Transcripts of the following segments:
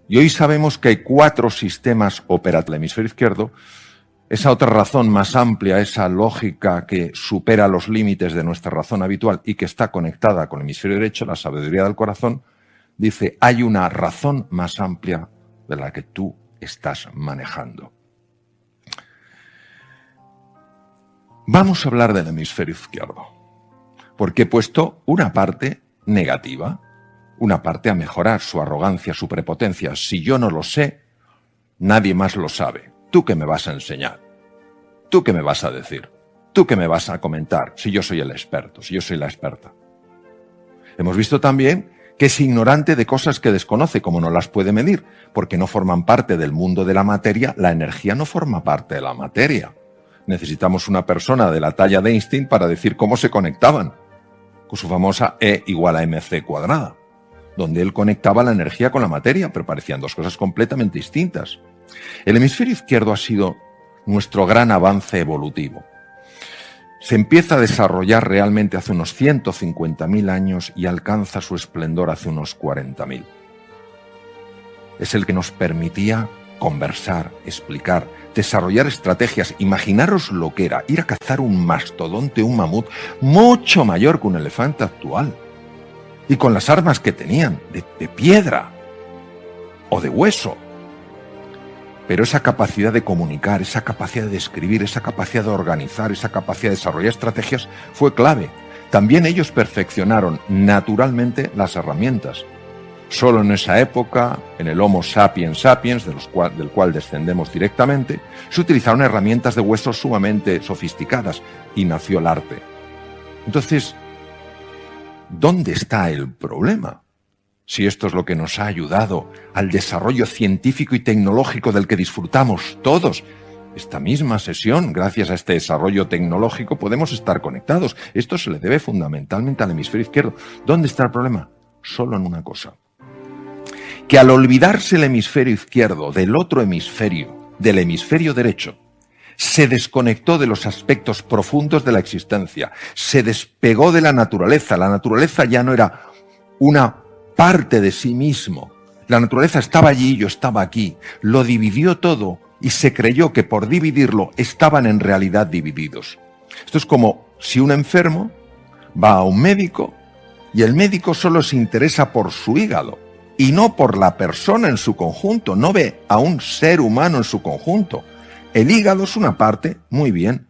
Y hoy sabemos que hay 4 sistemas operativos del hemisferio izquierdo. Esa otra razón más amplia, esa lógica que supera los límites de nuestra razón habitual y que está conectada con el hemisferio derecho, la sabiduría del corazón, dice, hay una razón más amplia de la que tú estás manejando. Vamos a hablar del hemisferio izquierdo, porque he puesto una parte negativa, una parte a mejorar, su arrogancia, su prepotencia. Si yo no lo sé, nadie más lo sabe. ¿Tú qué me vas a enseñar? ¿Tú qué me vas a decir? ¿Tú qué me vas a comentar si yo soy el experto, si yo soy la experta? Hemos visto también que es ignorante de cosas que desconoce, como no las puede medir, porque no forman parte del mundo de la materia. La energía no forma parte de la materia. Necesitamos una persona de la talla de Einstein para decir cómo se conectaban, con su famosa E igual a mc cuadrada, donde él conectaba la energía con la materia, pero parecían dos cosas completamente distintas. El hemisferio izquierdo ha sido nuestro gran avance evolutivo. Se empieza a desarrollar realmente hace unos 150.000 años y alcanza su esplendor hace unos 40.000. Es el que nos permitía conversar, explicar, desarrollar estrategias. Imaginaros lo que era ir a cazar un mastodonte, un mamut, mucho mayor que un elefante actual. Y con las armas que tenían, de piedra o de hueso. Pero esa capacidad de comunicar, esa capacidad de describir, esa capacidad de organizar, esa capacidad de desarrollar estrategias fue clave. También ellos perfeccionaron naturalmente las herramientas. Solo en esa época, en el Homo sapiens sapiens, del cual descendemos directamente, se utilizaron herramientas de hueso sumamente sofisticadas y nació el arte. Entonces, ¿dónde está el problema? Si esto es lo que nos ha ayudado al desarrollo científico y tecnológico del que disfrutamos todos. Esta misma sesión, gracias a este desarrollo tecnológico, podemos estar conectados. Esto se le debe fundamentalmente al hemisferio izquierdo. ¿Dónde está el problema? Solo en una cosa. Que al olvidarse el hemisferio izquierdo del otro hemisferio, del hemisferio derecho, se desconectó de los aspectos profundos de la existencia, se despegó de la naturaleza. La naturaleza ya no era una parte de sí mismo. La naturaleza estaba allí, yo estaba aquí. Lo dividió todo y se creyó que por dividirlo estaban en realidad divididos. Esto es como si un enfermo va a un médico y el médico solo se interesa por su hígado y no por la persona en su conjunto, no ve a un ser humano en su conjunto. El hígado es una parte, muy bien,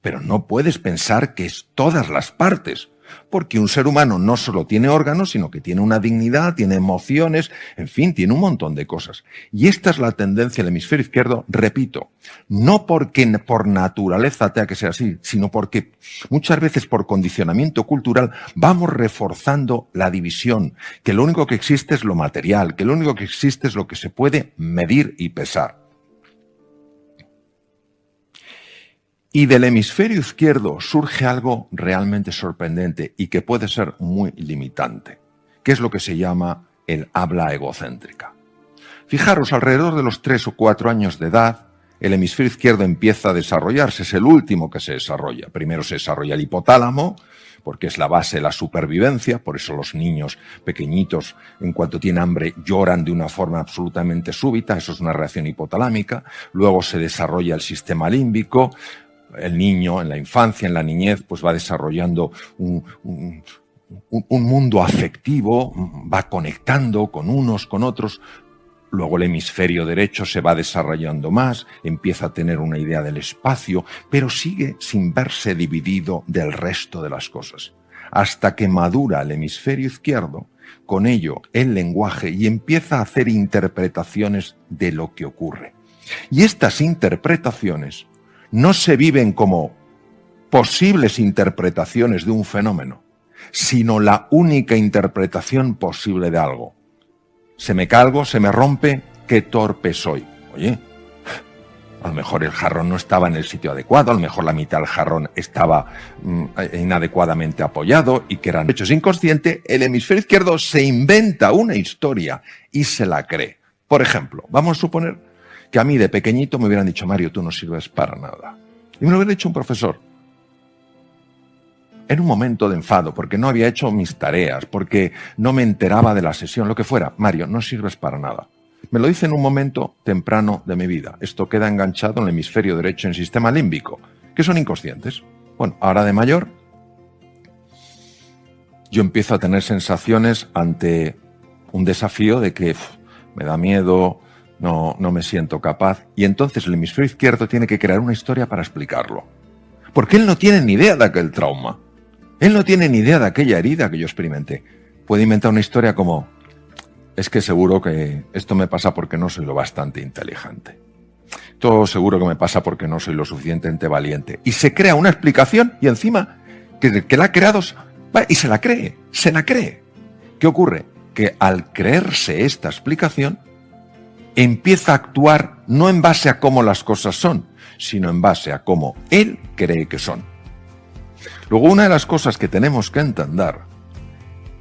pero no puedes pensar que es todas las partes. Porque un ser humano no solo tiene órganos, sino que tiene una dignidad, tiene emociones, en fin, tiene un montón de cosas. Y esta es la tendencia del hemisferio izquierdo, repito, no porque por naturaleza tenga que ser así, sino porque muchas veces por condicionamiento cultural vamos reforzando la división, que lo único que existe es lo material, que lo único que existe es lo que se puede medir y pesar. Y del hemisferio izquierdo surge algo realmente sorprendente y que puede ser muy limitante, que es lo que se llama el habla egocéntrica. Fijaros, alrededor de los 3 o 4 años de edad, el hemisferio izquierdo empieza a desarrollarse, es el último que se desarrolla. Primero se desarrolla el hipotálamo, porque es la base de la supervivencia, por eso los niños pequeñitos, en cuanto tienen hambre, lloran de una forma absolutamente súbita, eso es una reacción hipotalámica. Luego se desarrolla el sistema límbico. El niño en la infancia, en la niñez, pues va desarrollando un mundo afectivo, va conectando con unos, con otros. Luego el hemisferio derecho se va desarrollando más, empieza a tener una idea del espacio, pero sigue sin verse dividido del resto de las cosas. Hasta que madura el hemisferio izquierdo, con ello el lenguaje, y empieza a hacer interpretaciones de lo que ocurre. Y estas interpretaciones no se viven como posibles interpretaciones de un fenómeno, sino la única interpretación posible de algo. Se me cae algo, se me rompe, qué torpe soy. Oye, a lo mejor el jarrón no estaba en el sitio adecuado, a lo mejor la mitad del jarrón estaba inadecuadamente apoyado y que eran hechos inconscientes. El hemisferio izquierdo se inventa una historia y se la cree. Por ejemplo, vamos a suponer que a mí de pequeñito me hubieran dicho, Mario, tú no sirves para nada. Y me lo hubiera dicho un profesor. En un momento de enfado, porque no había hecho mis tareas, porque no me enteraba de la sesión, lo que fuera. Mario, no sirves para nada. Me lo dice en un momento temprano de mi vida. Esto queda enganchado en el hemisferio derecho en sistema límbico, que son inconscientes. Bueno, ahora de mayor, yo empiezo a tener sensaciones ante un desafío de que me da miedo, no me siento capaz, y entonces el hemisferio izquierdo tiene que crear una historia para explicarlo. Porque él no tiene ni idea de aquel trauma. Él no tiene ni idea de aquella herida que yo experimenté. Puede inventar una historia como: es que seguro que esto me pasa porque no soy lo bastante inteligente. Todo seguro que me pasa porque no soy lo suficientemente valiente. Y se crea una explicación y encima que la ha creado y se la cree. ¿Qué ocurre? Que al creerse esta explicación empieza a actuar no en base a cómo las cosas son, sino en base a cómo él cree que son. Luego, una de las cosas que tenemos que entender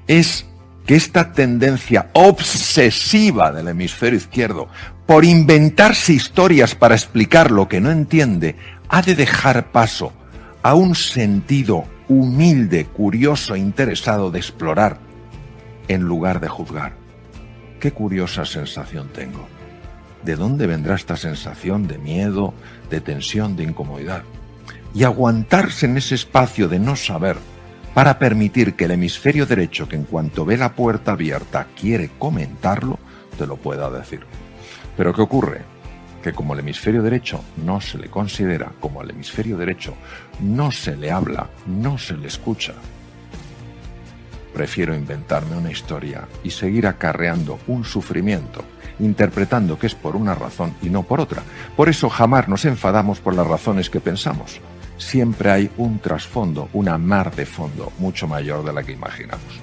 es que esta tendencia obsesiva del hemisferio izquierdo por inventarse historias para explicar lo que no entiende ha de dejar paso a un sentido humilde, curioso e interesado de explorar en lugar de juzgar. Qué curiosa sensación tengo. ¿De dónde vendrá esta sensación de miedo, de tensión, de incomodidad? Y aguantarse en ese espacio de no saber para permitir que el hemisferio derecho, que en cuanto ve la puerta abierta quiere comentarlo, te lo pueda decir. Pero ¿qué ocurre? Que como el hemisferio derecho no se le considera, como al hemisferio derecho no se le habla, no se le escucha, prefiero inventarme una historia y seguir acarreando un sufrimiento, interpretando que es por una razón y no por otra. Por eso jamás nos enfadamos por las razones que pensamos. Siempre hay un trasfondo, una mar de fondo mucho mayor de la que imaginamos.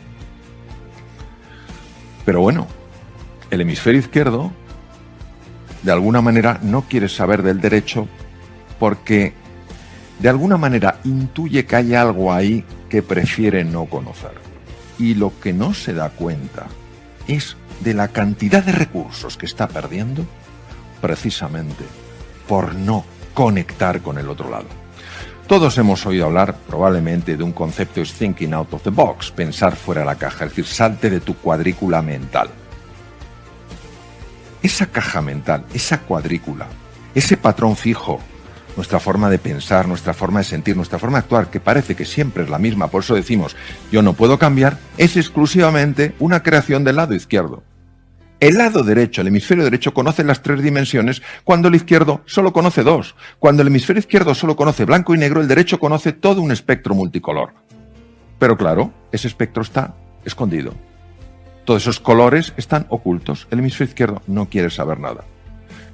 Pero bueno, el hemisferio izquierdo de alguna manera no quiere saber del derecho porque de alguna manera intuye que hay algo ahí que prefiere no conocer. Y lo que no se da cuenta es de la cantidad de recursos que está perdiendo precisamente por no conectar con el otro lado. Todos hemos oído hablar probablemente de un concepto es thinking out of the box, pensar fuera de la caja, es decir, salte de tu cuadrícula mental. Esa caja mental, esa cuadrícula, ese patrón fijo, nuestra forma de pensar, nuestra forma de sentir, nuestra forma de actuar, que parece que siempre es la misma, por eso decimos yo no puedo cambiar, es exclusivamente una creación del lado izquierdo. El lado derecho, el hemisferio derecho, conoce las 3 dimensiones cuando el izquierdo solo conoce 2. Cuando el hemisferio izquierdo solo conoce blanco y negro, el derecho conoce todo un espectro multicolor. Pero claro, ese espectro está escondido. Todos esos colores están ocultos. El hemisferio izquierdo no quiere saber nada.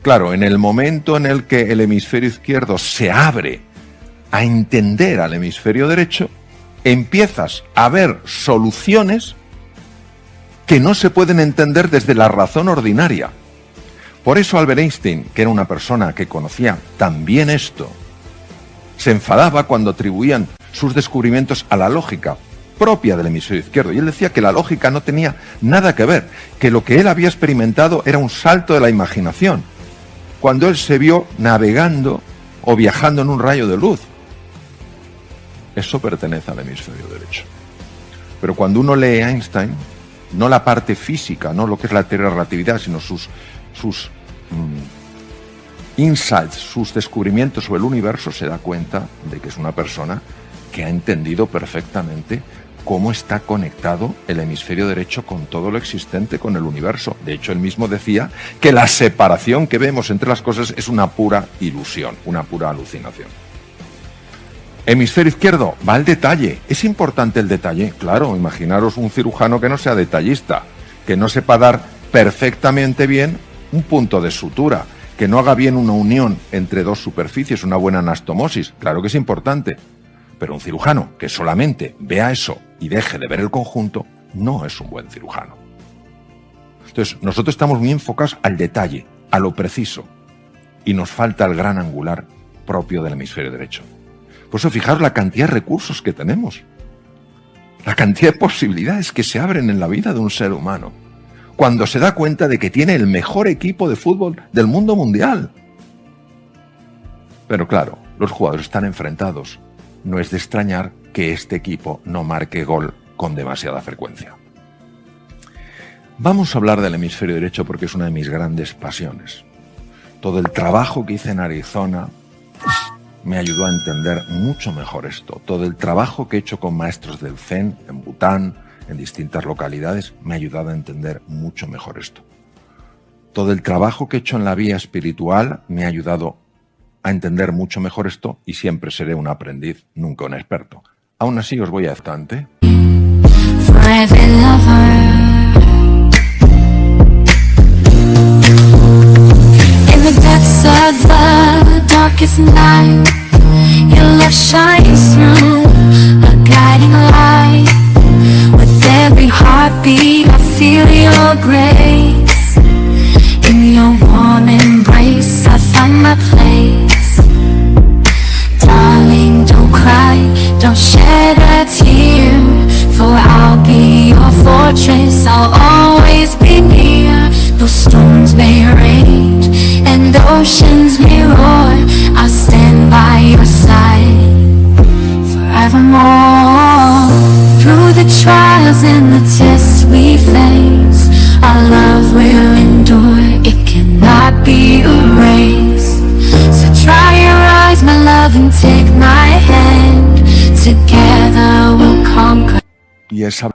Claro, en el momento en el que el hemisferio izquierdo se abre a entender al hemisferio derecho, empiezas a ver soluciones que no se pueden entender desde la razón ordinaria. Por eso Albert Einstein, que era una persona que conocía tan bien esto, se enfadaba cuando atribuían sus descubrimientos a la lógica propia del hemisferio izquierdo. Y él decía que la lógica no tenía nada que ver, que lo que él había experimentado era un salto de la imaginación, cuando él se vio navegando o viajando en un rayo de luz. Eso pertenece al hemisferio derecho. Pero cuando uno lee a Einstein, no la parte física, no lo que es la teoría de la relatividad, sino sus insights, sus descubrimientos sobre el universo, se da cuenta de que es una persona que ha entendido perfectamente cómo está conectado el hemisferio derecho con todo lo existente, con el universo. De hecho, él mismo decía que la separación que vemos entre las cosas es una pura ilusión, una pura alucinación. Hemisferio izquierdo, va al detalle. ¿Es importante el detalle? Claro, imaginaros un cirujano que no sea detallista, que no sepa dar perfectamente bien un punto de sutura, que no haga bien una unión entre 2 superficies, una buena anastomosis. Claro que es importante. Pero un cirujano que solamente vea eso y deje de ver el conjunto, no es un buen cirujano. Entonces, nosotros estamos muy enfocados al detalle, a lo preciso, y nos falta el gran angular propio del hemisferio derecho. Por eso, fijaros la cantidad de recursos que tenemos, la cantidad de posibilidades que se abren en la vida de un ser humano, cuando se da cuenta de que tiene el mejor equipo de fútbol del mundo mundial. Pero claro, los jugadores están enfrentados. No es de extrañar que este equipo no marque gol con demasiada frecuencia. Vamos a hablar del hemisferio derecho porque es una de mis grandes pasiones. Todo el trabajo que hice en Arizona me ayudó a entender mucho mejor esto. Todo el trabajo que he hecho con maestros del Zen, en Bután, en distintas localidades, me ha ayudado a entender mucho mejor esto. Todo el trabajo que he hecho en la vía espiritual me ha ayudado a entender mucho mejor esto y siempre seré un aprendiz, nunca un experto. Aún así os voy a bastante. Of the darkest night, your love shines through, a guiding light. With every heartbeat I feel your grace. In your warm embrace I find my place. Darling, don't cry, don't shed a tear, for I'll be your fortress, I'll always be near. Though storms may rage and oceans may roar, I'll stand by your side forevermore. Through the trials and the tests we face, our love will endure, it cannot be erased. So dry your eyes, my love, and take my hand. Together we'll conquer. Y esa